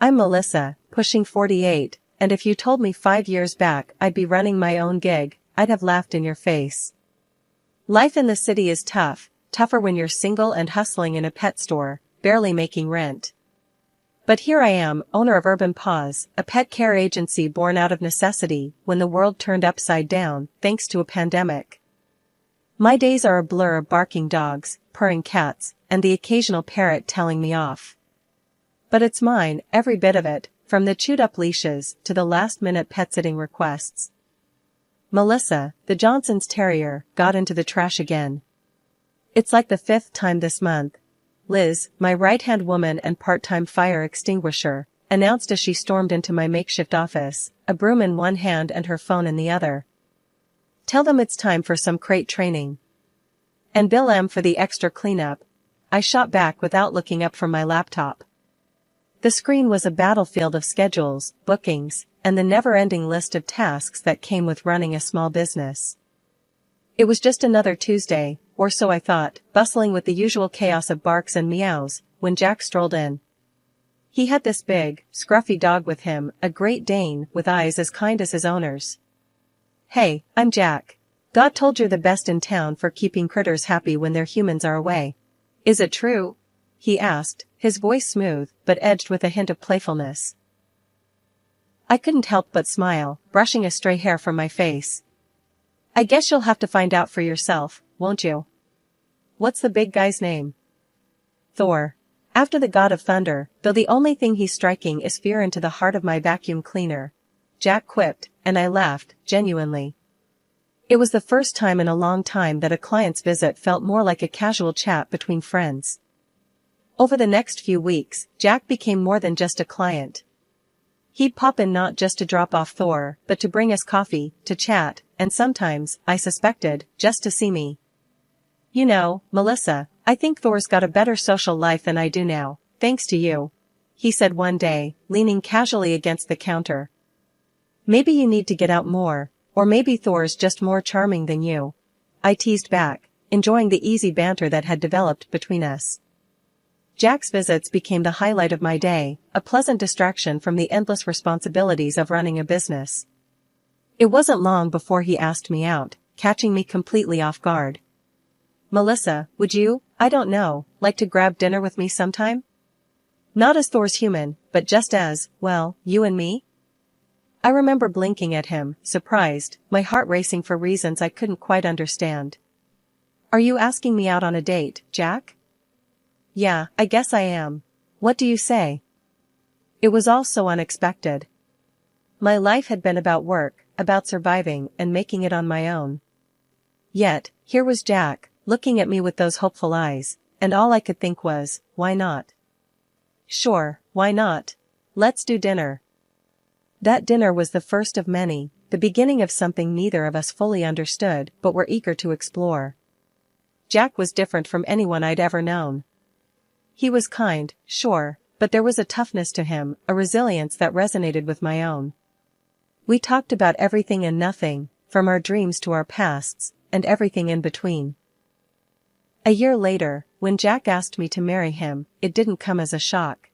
I'm Melissa, pushing 48, and if you told me 5 years back I'd be running my own gig, I'd have laughed in your face. Life in the city is tough, tougher when you're single and hustling in a pet store, barely making rent. But here I am, owner of Urban Paws, a pet care agency born out of necessity when the world turned upside down, thanks to a pandemic. My days are a blur of barking dogs, purring cats, and the occasional parrot telling me off. But it's mine, every bit of it, from the chewed-up leashes to the last-minute pet-sitting requests. Melissa, the Johnson's terrier, got into the trash again. It's like the 5th time this month. Liz, my right-hand woman and part-time fire extinguisher, announced as she stormed into my makeshift office, a broom in one hand and her phone in the other. Tell them it's time for some crate training. And bill M for the extra cleanup. I shot back without looking up from my laptop. The screen was a battlefield of schedules, bookings, and the never-ending list of tasks that came with running a small business. It was just another Tuesday, or so I thought, bustling with the usual chaos of barks and meows, when Jack strolled in. He had this big, scruffy dog with him, a Great Dane with eyes as kind as his owner's. Hey, I'm Jack. God told you're the best in town for keeping critters happy when their humans are away. Is it true? He asked, his voice smooth, but edged with a hint of playfulness. I couldn't help but smile, brushing a stray hair from my face. I guess you'll have to find out for yourself, won't you? What's the big guy's name? Thor. After the god of thunder, though the only thing he's striking is fear into the heart of my vacuum cleaner. Jack quipped, and I laughed, genuinely. It was the first time in a long time that a client's visit felt more like a casual chat between friends. Over the next few weeks, Jack became more than just a client. He'd pop in not just to drop off Thor, but to bring us coffee, to chat, and sometimes, I suspected, just to see me. You know, Melissa, I think Thor's got a better social life than I do now, thanks to you, he said one day, leaning casually against the counter. Maybe you need to get out more, or maybe Thor's just more charming than you. I teased back, enjoying the easy banter that had developed between us. Jack's visits became the highlight of my day, a pleasant distraction from the endless responsibilities of running a business. It wasn't long before he asked me out, catching me completely off guard. Melissa, would you, I don't know, like to grab dinner with me sometime? Not as Thor's human, but just as, well, you and me? I remember blinking at him, surprised, my heart racing for reasons I couldn't quite understand. Are you asking me out on a date, Jack? Yeah, I guess I am. What do you say? It was all so unexpected. My life had been about work, about surviving and making it on my own. Yet, here was Jack, looking at me with those hopeful eyes, and all I could think was, why not? Sure, why not? Let's do dinner. That dinner was the first of many, the beginning of something neither of us fully understood but were eager to explore. Jack was different from anyone I'd ever known. He was kind, sure, but there was a toughness to him, a resilience that resonated with my own. We talked about everything and nothing, from our dreams to our pasts, and everything in between. A year later, when Jack asked me to marry him, it didn't come as a shock.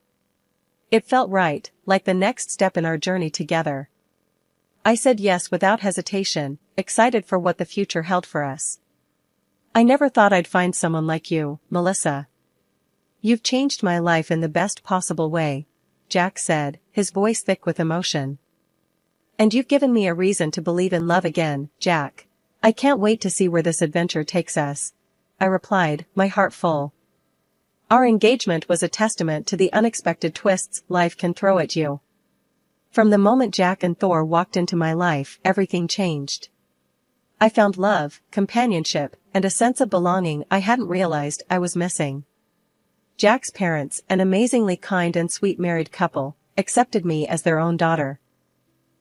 It felt right, like the next step in our journey together. I said yes without hesitation, excited for what the future held for us. I never thought I'd find someone like you, Melissa. You've changed my life in the best possible way, Jack said, his voice thick with emotion. And you've given me a reason to believe in love again, Jack. I can't wait to see where this adventure takes us, I replied, my heart full. Our engagement was a testament to the unexpected twists life can throw at you. From the moment Jack and Thor walked into my life, everything changed. I found love, companionship, and a sense of belonging I hadn't realized I was missing. Jack's parents, an amazingly kind and sweet married couple, accepted me as their own daughter.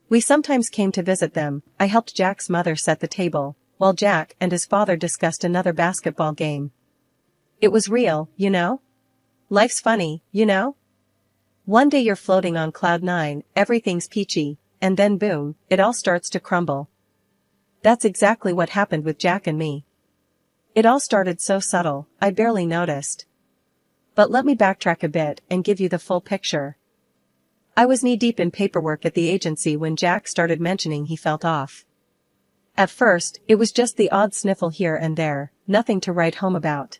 We sometimes came to visit them. I helped Jack's mother set the table, while Jack and his father discussed another basketball game. It was real, you know? Life's funny, you know? One day you're floating on cloud 9, everything's peachy, and then boom, it all starts to crumble. That's exactly what happened with Jack and me. It all started so subtle, I barely noticed. But let me backtrack a bit and give you the full picture. I was knee-deep in paperwork at the agency when Jack started mentioning he felt off. At first, it was just the odd sniffle here and there, nothing to write home about.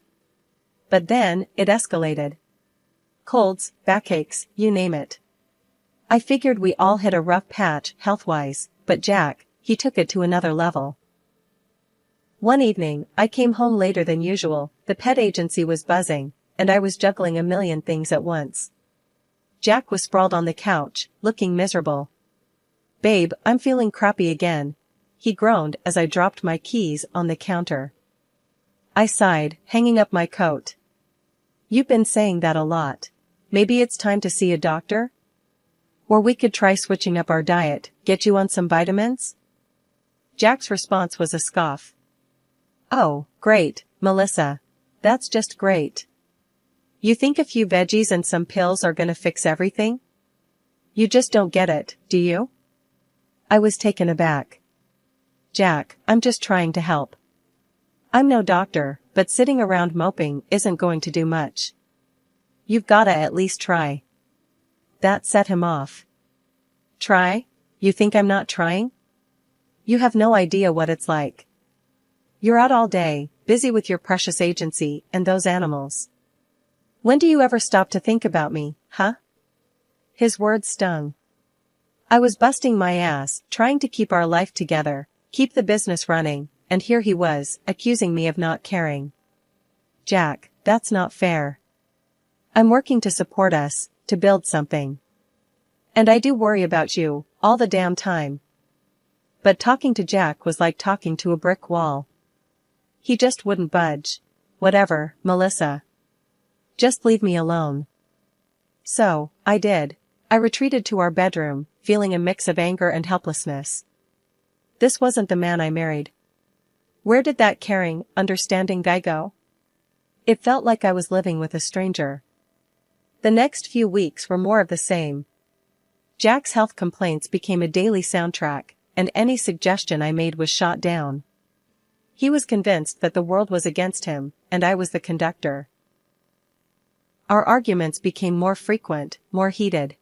But then, it escalated. Colds, backaches, you name it. I figured we all hit a rough patch, health-wise, but Jack, he took it to another level. One evening, I came home later than usual, the pet agency was buzzing, and I was juggling a million things at once. Jack was sprawled on the couch, looking miserable. "Babe, I'm feeling crappy again," he groaned as I dropped my keys on the counter. I sighed, hanging up my coat. "You've been saying that a lot. Maybe it's time to see a doctor? Or we could try switching up our diet, get you on some vitamins?" Jack's response was a scoff. "Oh, great, Melissa. That's just great. You think a few veggies and some pills are gonna fix everything? You just don't get it, do you?" I was taken aback. "Jack, I'm just trying to help. I'm no doctor, but sitting around moping isn't going to do much. You've gotta at least try." That set him off. "Try? You think I'm not trying? You have no idea what it's like. You're out all day, busy with your precious agency and those animals. When do you ever stop to think about me, huh?" His words stung. I was busting my ass, trying to keep our life together, keep the business running, and here he was, accusing me of not caring. "Jack, that's not fair. I'm working to support us, to build something. And I do worry about you, all the damn time." But talking to Jack was like talking to a brick wall. He just wouldn't budge. "Whatever, Melissa. Just leave me alone." So, I did. I retreated to our bedroom, feeling a mix of anger and helplessness. This wasn't the man I married. Where did that caring, understanding guy go? It felt like I was living with a stranger. The next few weeks were more of the same. Jack's health complaints became a daily soundtrack, and any suggestion I made was shot down. He was convinced that the world was against him, and I was the conductor. Our arguments became more frequent, more heated.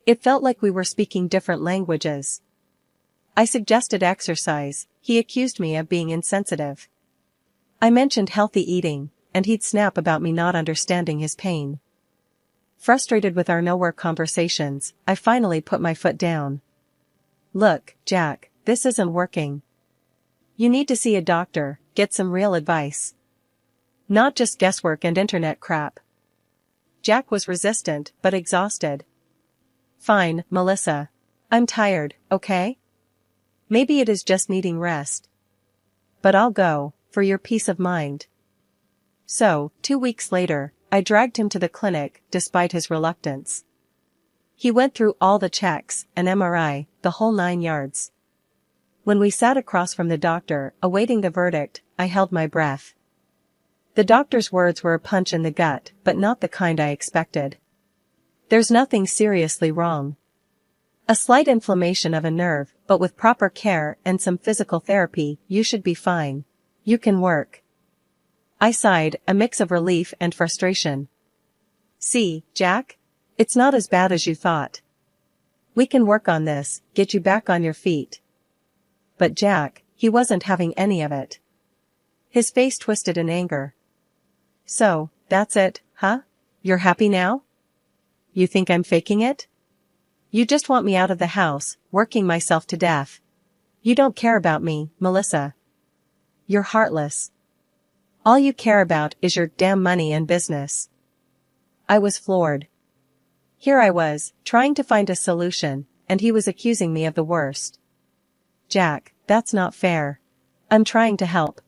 It felt like we were speaking different languages. I suggested exercise, he accused me of being insensitive. I mentioned healthy eating, and he'd snap about me not understanding his pain. Frustrated with our nowhere conversations, I finally put my foot down. "Look, Jack, this isn't working. You need to see a doctor, get some real advice. Not just guesswork and internet crap." Jack was resistant, but exhausted. "Fine, Melissa. I'm tired, okay? Maybe it is just needing rest. But I'll go, for your peace of mind." So, 2 weeks later, I dragged him to the clinic, despite his reluctance. He went through all the checks, an MRI, the whole 9 yards. When we sat across from the doctor, awaiting the verdict, I held my breath. The doctor's words were a punch in the gut, but not the kind I expected. "There's nothing seriously wrong. A slight inflammation of a nerve, but with proper care and some physical therapy, you should be fine. You can work." I sighed, a mix of relief and frustration. "See, Jack? It's not as bad as you thought. We can work on this, get you back on your feet." But Jack, he wasn't having any of it. His face twisted in anger. "So, that's it, huh? You're happy now? You think I'm faking it? You just want me out of the house, working myself to death. You don't care about me, Melissa. You're heartless. All you care about is your damn money and business." I was floored. Here I was, trying to find a solution, and he was accusing me of the worst. "Jack, that's not fair. I'm trying to help.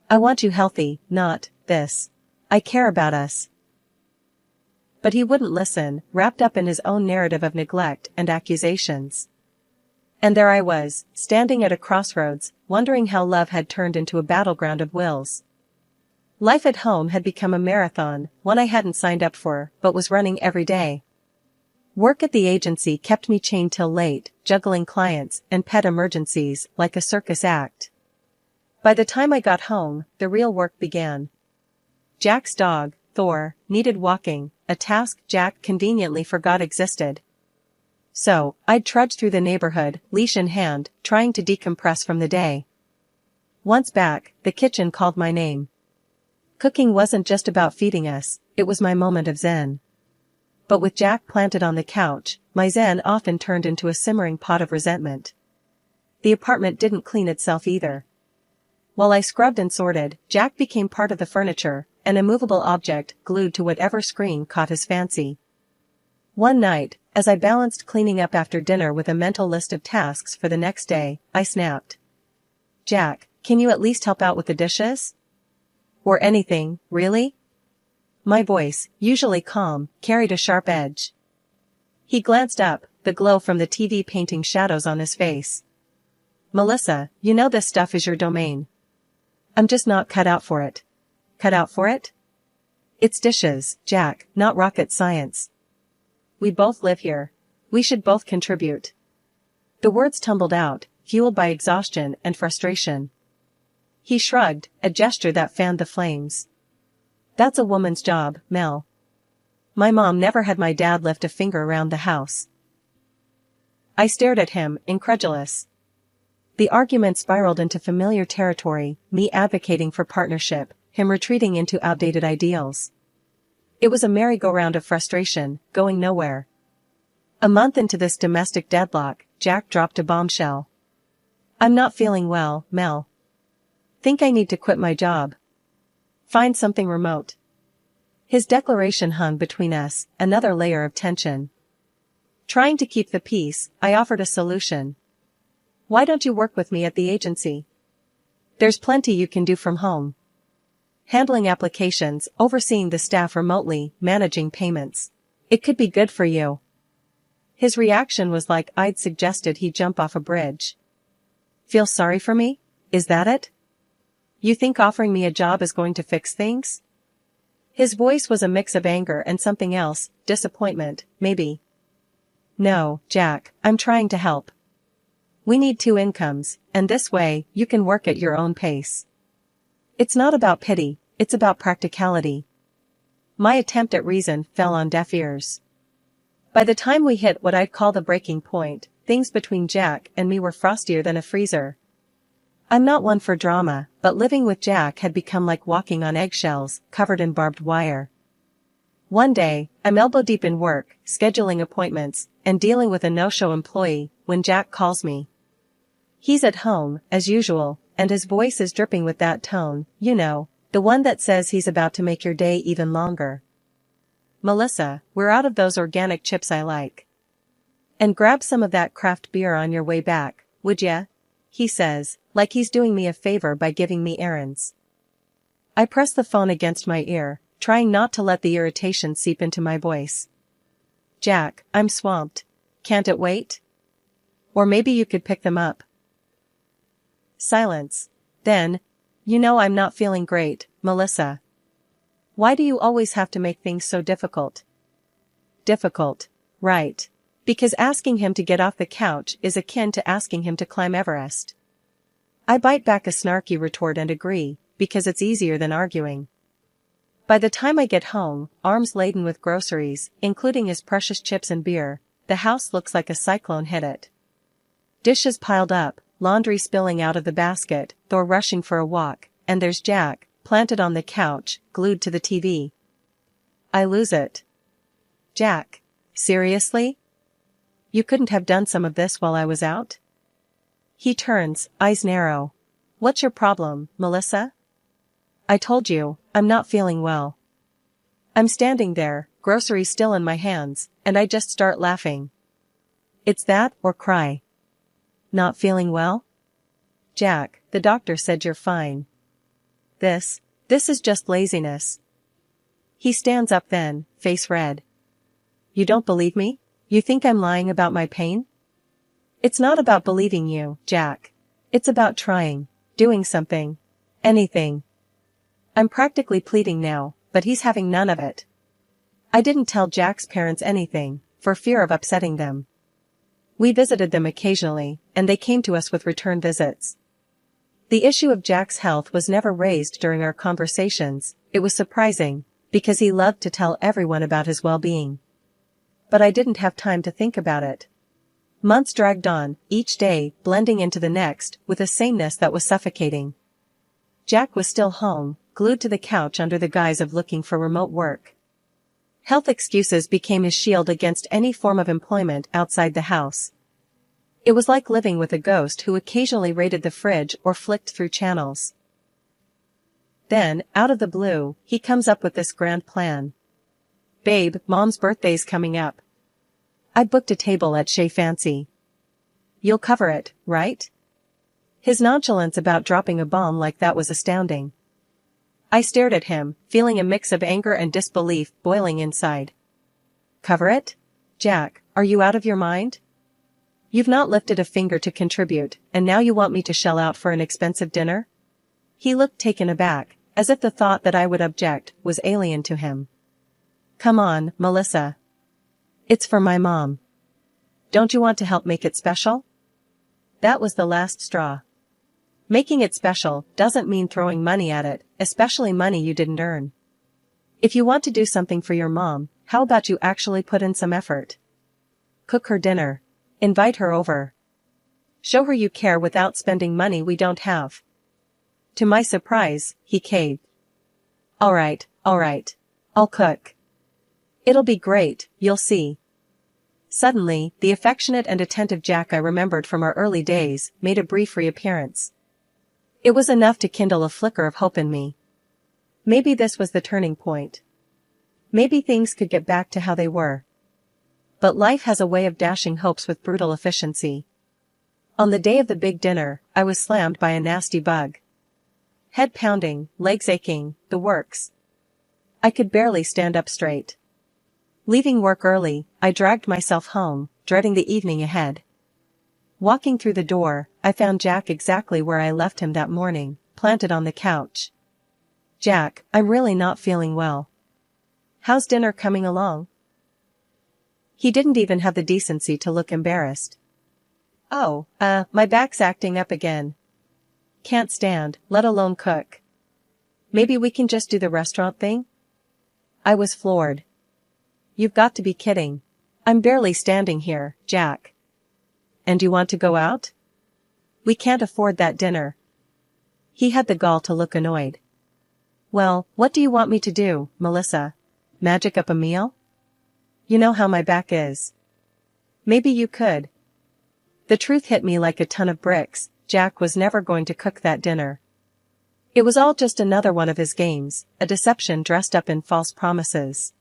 I want you healthy, not this. I care about us." But he wouldn't listen, wrapped up in his own narrative of neglect and accusations. And there I was, standing at a crossroads, wondering how love had turned into a battleground of wills. Life at home had become a marathon, one I hadn't signed up for, but was running every day. Work at the agency kept me chained till late, juggling clients and pet emergencies like a circus act. By the time I got home, the real work began. Jack's dog, Thor, needed walking, a task Jack conveniently forgot existed, So, I'd trudge through the neighborhood, leash in hand, trying to decompress from the day. Once back, the kitchen called my name. Cooking wasn't just about feeding us, it was my moment of zen. But with Jack planted on the couch, my zen often turned into a simmering pot of resentment. The apartment didn't clean itself either. While I scrubbed and sorted, Jack became part of the furniture, an immovable object glued to whatever screen caught his fancy. One night, as I balanced cleaning up after dinner with a mental list of tasks for the next day, I snapped. Jack, can you at least help out with the dishes? Or anything, really? My voice, usually calm, carried a sharp edge. He glanced up, the glow from the TV painting shadows on his face. Melissa, you know this stuff is your domain. I'm just not cut out for it. Cut out for it? It's dishes, Jack, not rocket science. We both live here. We should both contribute. The words tumbled out, fueled by exhaustion and frustration. He shrugged, a gesture that fanned the flames. That's a woman's job, Mel. My mom never had my dad lift a finger around the house. I stared at him, incredulous. The argument spiraled into familiar territory, me advocating for partnership, him retreating into outdated ideals. It was a merry-go-round of frustration, going nowhere. A month into this domestic deadlock, Jack dropped a bombshell. I'm not feeling well, Mel. Think I need to quit my job. Find something remote. His declaration hung between us, another layer of tension. Trying to keep the peace, I offered a solution. Why don't you work with me at the agency? There's plenty you can do from home. Handling applications, overseeing the staff remotely, managing payments. It could be good for you. His reaction was like I'd suggested he jump off a bridge. Feel sorry for me? Is that it? You think offering me a job is going to fix things? His voice was a mix of anger and something else, disappointment, maybe. No, Jack, I'm trying to help. We need 2 incomes, and this way, you can work at your own pace. It's not about pity, it's about practicality. My attempt at reason fell on deaf ears. By the time we hit what I'd call the breaking point, things between Jack and me were frostier than a freezer. I'm not one for drama, but living with Jack had become like walking on eggshells, covered in barbed wire. One day, I'm elbow-deep in work, scheduling appointments, and dealing with a no-show employee, when Jack calls me. He's at home, as usual, and his voice is dripping with that tone, you know, the one that says he's about to make your day even longer. Melissa, we're out of those organic chips I like. And grab some of that craft beer on your way back, would ya? He says, like he's doing me a favor by giving me errands. I press the phone against my ear, trying not to let the irritation seep into my voice. Jack, I'm swamped. Can't it wait? Or maybe you could pick them up. Silence. Then, you know I'm not feeling great, Melissa. Why do you always have to make things so difficult? Difficult, right. Because asking him to get off the couch is akin to asking him to climb Everest. I bite back a snarky retort and agree, because it's easier than arguing. By the time I get home, arms laden with groceries, including his precious chips and beer, the house looks like a cyclone hit it. Dishes piled up, laundry spilling out of the basket, Thor rushing for a walk, and there's Jack, planted on the couch, glued to the TV. I lose it. Jack, seriously? You couldn't have done some of this while I was out? He turns, eyes narrow. What's your problem, Melissa? I told you, I'm not feeling well. I'm standing there, groceries still in my hands, and I just start laughing. It's that, or cry. Not feeling well? Jack, the doctor said you're fine. This is just laziness. He stands up then, face red. You don't believe me? You think I'm lying about my pain? It's not about believing you, Jack. It's about trying, doing something. Anything. I'm practically pleading now, but he's having none of it. I didn't tell Jack's parents anything, for fear of upsetting them. We visited them occasionally, and they came to us with return visits. The issue of Jack's health was never raised during our conversations. It was surprising, because he loved to tell everyone about his well-being. But I didn't have time to think about it. Months dragged on, each day blending into the next with a sameness that was suffocating. Jack was still home, glued to the couch under the guise of looking for remote work. Health excuses became his shield against any form of employment outside the house. It was like living with a ghost who occasionally raided the fridge or flicked through channels. Then, out of the blue, he comes up with this grand plan. "Babe, Mom's birthday's coming up. I booked a table at Chez Fancy. You'll cover it, right?" His nonchalance about dropping a bomb like that was astounding. I stared at him, feeling a mix of anger and disbelief boiling inside. "Cover it? Jack, are you out of your mind? You've not lifted a finger to contribute, and now you want me to shell out for an expensive dinner?" He looked taken aback, as if the thought that I would object was alien to him. "Come on, Melissa. It's for my mom. Don't you want to help make it special?" That was the last straw. Making it special doesn't mean throwing money at it, especially money you didn't earn. If you want to do something for your mom, how about you actually put in some effort? Cook her dinner. Invite her over. Show her you care without spending money we don't have. To my surprise, he caved. All right. I'll cook. It'll be great, you'll see." Suddenly, the affectionate and attentive Jack I remembered from our early days made a brief reappearance. It was enough to kindle a flicker of hope in me. Maybe this was the turning point. Maybe things could get back to how they were. But life has a way of dashing hopes with brutal efficiency. On the day of the big dinner, I was slammed by a nasty bug. Head pounding, legs aching, the works. I could barely stand up straight. Leaving work early, I dragged myself home, dreading the evening ahead. Walking through the door, I found Jack exactly where I left him that morning, planted on the couch. "Jack, I'm really not feeling well. How's dinner coming along?" He didn't even have the decency to look embarrassed. "Oh, my back's acting up again. Can't stand, let alone cook. Maybe we can just do the restaurant thing?" I was floored. "You've got to be kidding. I'm barely standing here, Jack. And you want to go out? We can't afford that dinner." He had the gall to look annoyed. "Well, what do you want me to do, Melissa? Magic up a meal? You know how my back is. Maybe you could." The truth hit me like a ton of bricks. Jack was never going to cook that dinner. It was all just another one of his games, a deception dressed up in false promises.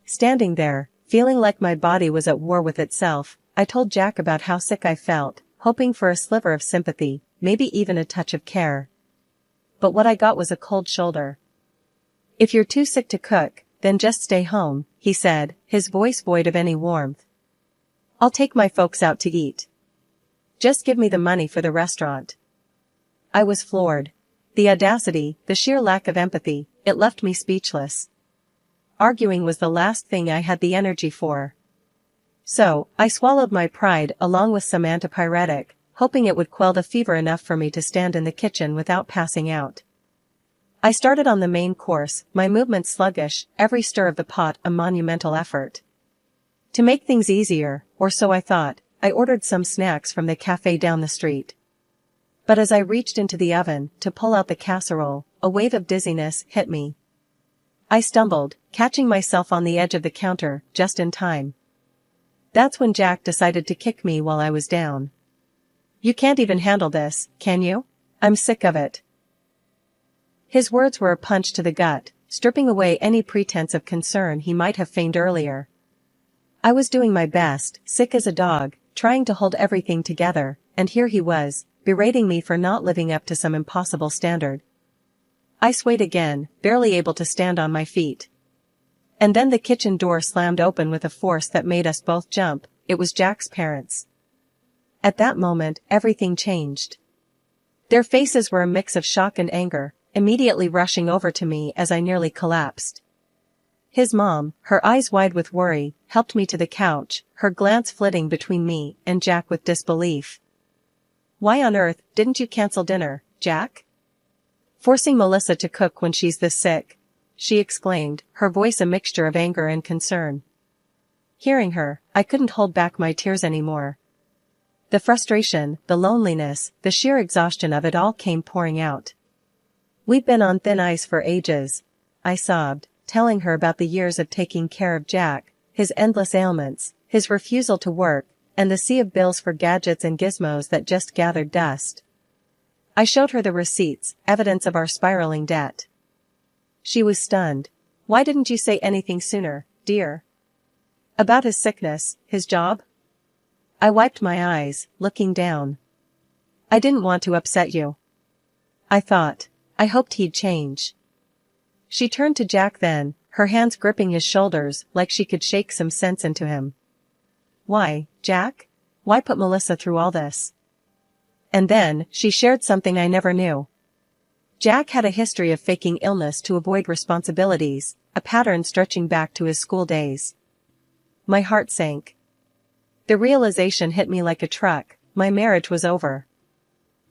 Standing there, feeling like my body was at war with itself, I told Jack about how sick I felt, hoping for a sliver of sympathy, maybe even a touch of care. But what I got was a cold shoulder. "If you're too sick to cook, then just stay home," he said, his voice void of any warmth. "I'll take my folks out to eat. Just give me the money for the restaurant." I was floored. The audacity, the sheer lack of empathy, it left me speechless. Arguing was the last thing I had the energy for. So, I swallowed my pride along with some antipyretic, hoping it would quell the fever enough for me to stand in the kitchen without passing out. I started on the main course, my movements sluggish, every stir of the pot a monumental effort. To make things easier, or so I thought, I ordered some snacks from the cafe down the street. But as I reached into the oven to pull out the casserole, a wave of dizziness hit me. I stumbled, catching myself on the edge of the counter, just in time. That's when Jack decided to kick me while I was down. "You can't even handle this, can you? I'm sick of it." His words were a punch to the gut, stripping away any pretense of concern he might have feigned earlier. I was doing my best, sick as a dog, trying to hold everything together, and here he was, berating me for not living up to some impossible standard. I swayed again, barely able to stand on my feet. And then the kitchen door slammed open with a force that made us both jump. It was Jack's parents. At that moment, everything changed. Their faces were a mix of shock and anger, immediately rushing over to me as I nearly collapsed. His mom, her eyes wide with worry, helped me to the couch, her glance flitting between me and Jack with disbelief. "Why on earth didn't you cancel dinner, Jack? Forcing Melissa to cook when she's this sick," she exclaimed, her voice a mixture of anger and concern. Hearing her, I couldn't hold back my tears anymore. The frustration, the loneliness, the sheer exhaustion of it all came pouring out. "We've been on thin ice for ages," I sobbed, telling her about the years of taking care of Jack, his endless ailments, his refusal to work, and the sea of bills for gadgets and gizmos that just gathered dust. I showed her the receipts, evidence of our spiraling debt. She was stunned. "Why didn't you say anything sooner, dear? About his sickness, his job?" I wiped my eyes, looking down. "I didn't want to upset you. I hoped he'd change." She turned to Jack then, her hands gripping his shoulders like she could shake some sense into him. "Why, Jack? Why put Melissa through all this?" And then, she shared something I never knew. Jack had a history of faking illness to avoid responsibilities, a pattern stretching back to his school days. My heart sank. The realization hit me like a truck: my marriage was over.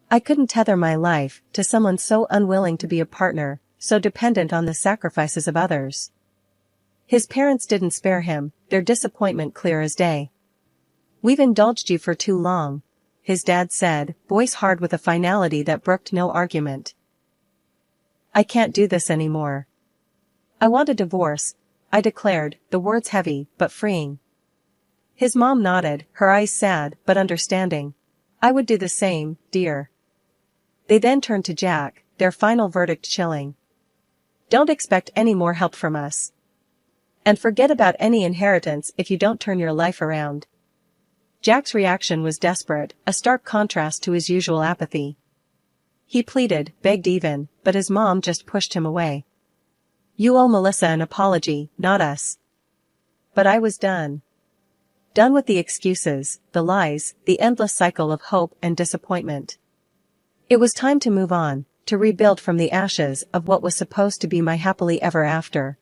I couldn't tether my life to someone so unwilling to be a partner, so dependent on the sacrifices of others. His parents didn't spare him, their disappointment clear as day. "We've indulged you for too long," his dad said, voice hard with a finality that brooked no argument. "I can't do this anymore. I want a divorce," I declared, the words heavy, but freeing. His mom nodded, her eyes sad, but understanding. "I would do the same, dear." They then turned to Jack, their final verdict chilling. "Don't expect any more help from us. And forget about any inheritance if you don't turn your life around." Jack's reaction was desperate, a stark contrast to his usual apathy. He pleaded, begged even, but his mom just pushed him away. "You owe Melissa an apology, not us." But I was done. Done with the excuses, the lies, the endless cycle of hope and disappointment. It was time to move on, to rebuild from the ashes of what was supposed to be my happily ever after.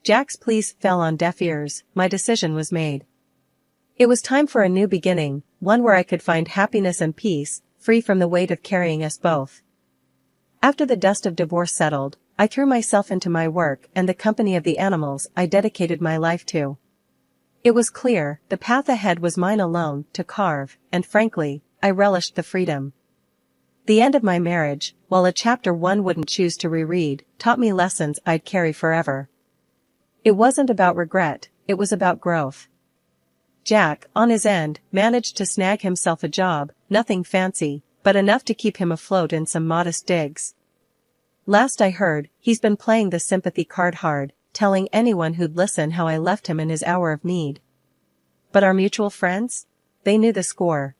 Jack's pleas fell on deaf ears. My decision was made. It was time for a new beginning, one where I could find happiness and peace, free from the weight of carrying us both. After the dust of divorce settled, I threw myself into my work and the company of the animals I dedicated my life to. It was clear, the path ahead was mine alone to carve, and frankly, I relished the freedom. The end of my marriage, while a chapter one wouldn't choose to reread, taught me lessons I'd carry forever. It wasn't about regret, it was about growth. Jack, on his end, managed to snag himself a job, nothing fancy, but enough to keep him afloat in some modest digs. Last I heard, he's been playing the sympathy card hard, telling anyone who'd listen how I left him in his hour of need. But our mutual friends? They knew the score.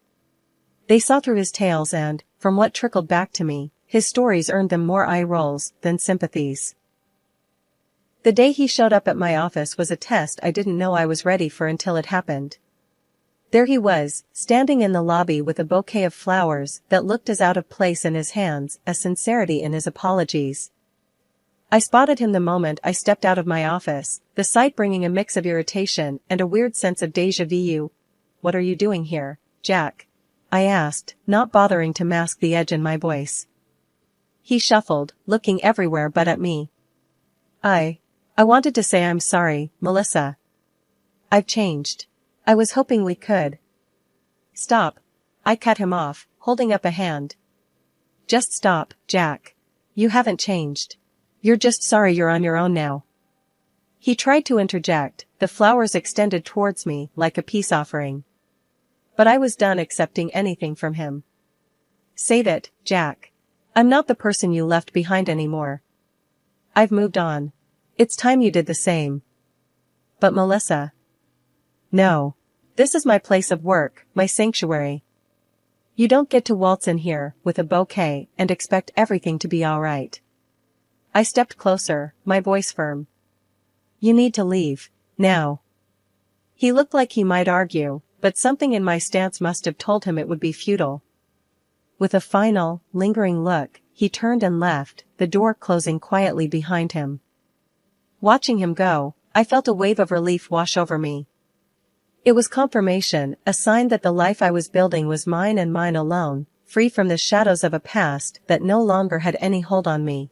They saw through his tales and, from what trickled back to me, his stories earned them more eye rolls than sympathies. The day he showed up at my office was a test I didn't know I was ready for until it happened. There he was, standing in the lobby with a bouquet of flowers that looked as out of place in his hands as sincerity in his apologies. I spotted him the moment I stepped out of my office, the sight bringing a mix of irritation and a weird sense of déjà vu. "What are you doing here, Jack?" I asked, not bothering to mask the edge in my voice. He shuffled, looking everywhere but at me. I wanted to say I'm sorry, Melissa. I've changed. I was hoping we could." "Stop." I cut him off, holding up a hand. "Just stop, Jack. You haven't changed. You're just sorry you're on your own now." He tried to interject, the flowers extended towards me like a peace offering. But I was done accepting anything from him. "Save it, Jack. I'm not the person you left behind anymore. I've moved on. It's time you did the same." "But Melissa." "No. This is my place of work, my sanctuary. You don't get to waltz in here with a bouquet and expect everything to be all right." I stepped closer, my voice firm. "You need to leave, now." He looked like he might argue, but something in my stance must have told him it would be futile. With a final, lingering look, he turned and left, the door closing quietly behind him. Watching him go, I felt a wave of relief wash over me. It was confirmation, a sign that the life I was building was mine and mine alone, free from the shadows of a past that no longer had any hold on me.